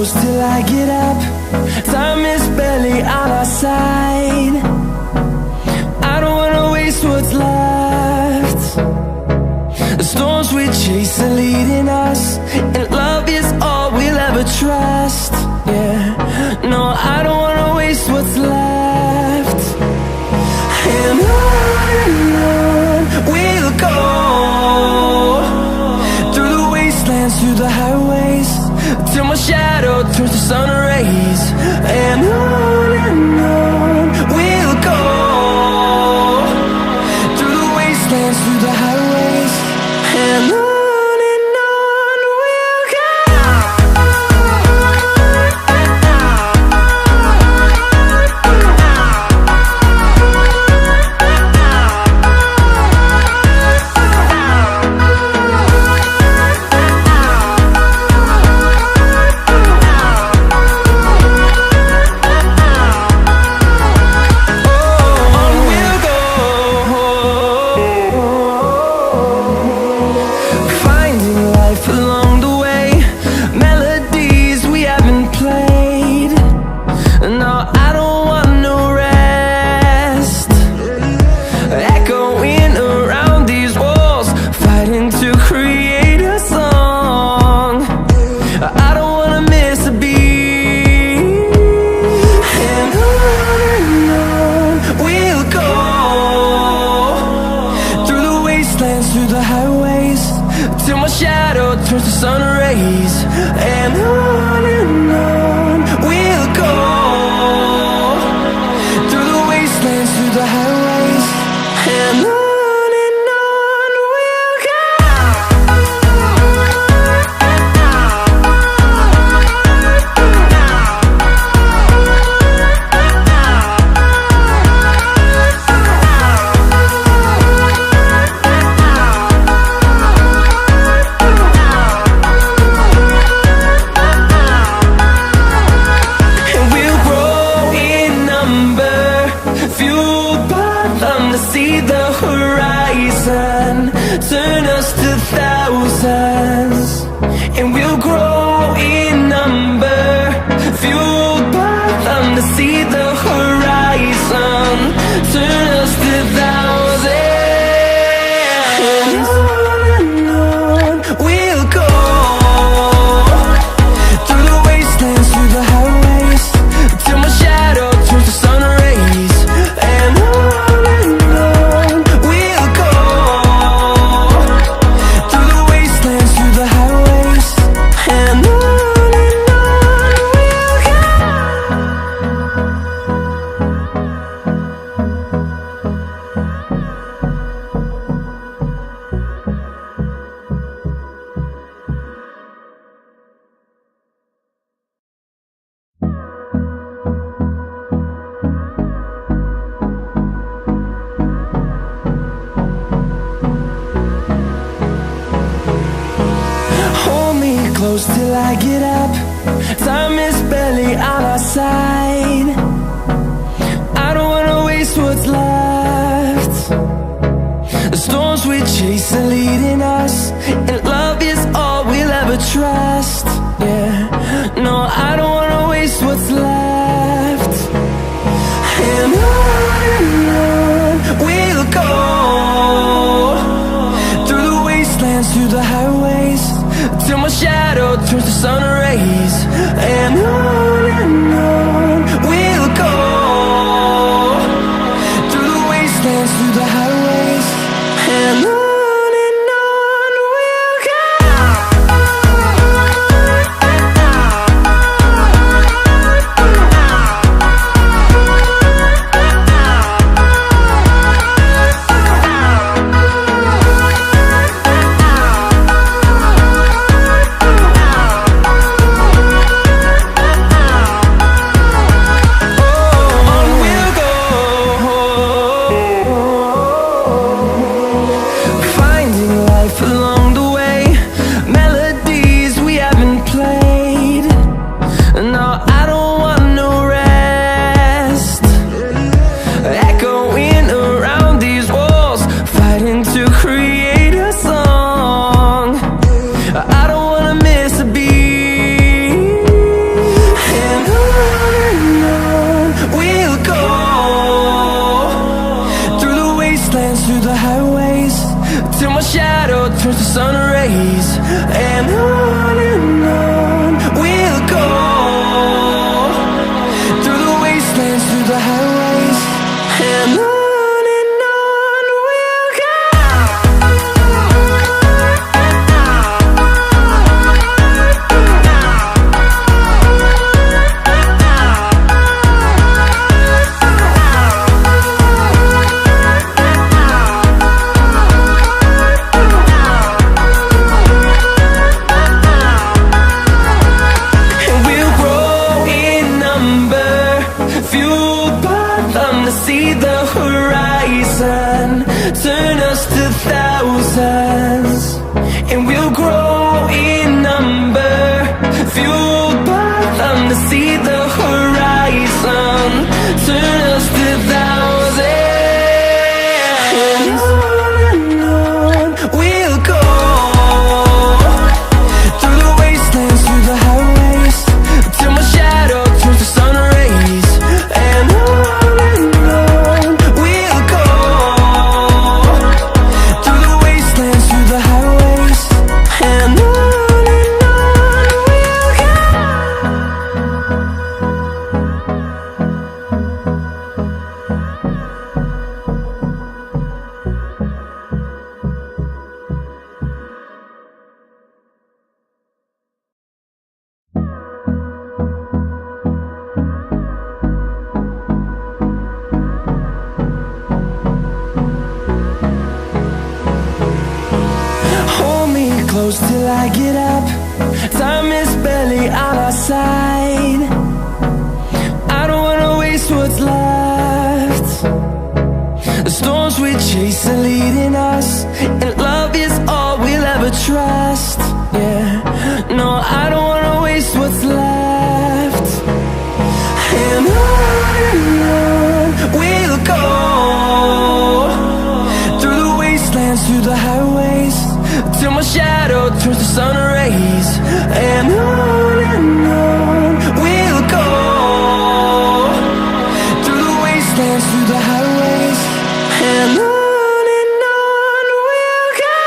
close till I get up. Time is barely on our side. I don't wanna waste what's left. The storms we chase are leading us, and love is all we'll ever trust. Yeah, no, I don't wanna waste what's left. And on we'll go, through the wastelands, through the highways, till my shadow turns to sun rays. And on we'll go, through the wastelands, through the highways, and on we'll go. Through the highways, till my shadow turns to sun rays. And on we'll go, through the wastelands, through the highways, and on we'll go. See the horizon, turn us to thousands, and we'll grow in number, fueled by them. To see the horizon, turn us to thousands, and on we'll go, through the wastelands, through the highways, till my shadow turns to sun rays. And close till I get up. Time is barely on our side. I don't wanna waste what's left. The storms we chase are leading us, and love is all we'll ever trust. Yeah, no, I don't wanna waste what's left. And on we'll go, through the wastelands, through the highways, till my shadow turns to sun rays. And on we'll go, through the wastelands, through the highways, and on turns to sun rays, and on we'll go, through the wastelands, through the highways, and on. See the horizon, turn us to thousands, and we'll grow in number, fueled by them. To see the horizon, turn us to thousands, and on we'll go, through the wastelands, through the highways, till my shadow turns to sun rays, and on. Close till I get up, time is barely on our side. I don't wanna waste what's left. The storms we chase are leading us, and love is all we'll ever trust. Yeah, no, I don't wanna waste what's left. And on we'll go, through the wastelands, through the highways, till my shadow turns to sun rays, and on we'll go, through the wastelands, through the highways, and on we'll go.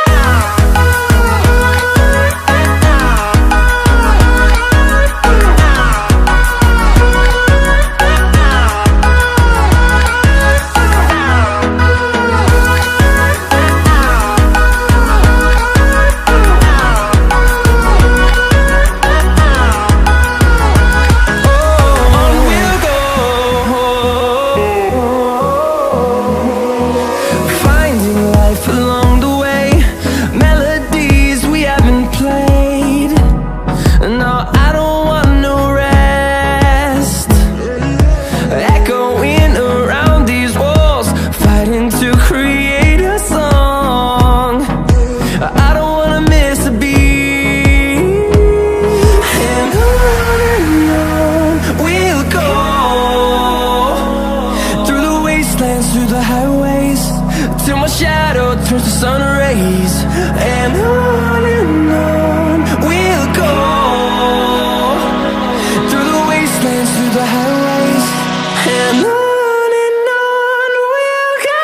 Through the highways, till my shadow turns to sun rays, and on we'll go, through the wastelands, through the highways, and on we'll go.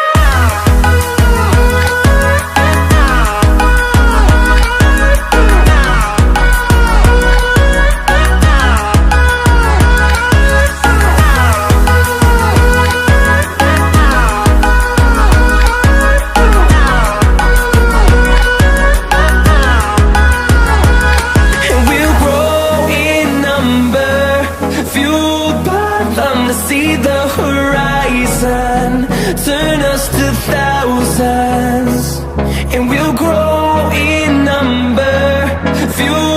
See the horizon, turn us to thousands, and we'll grow in number, fuel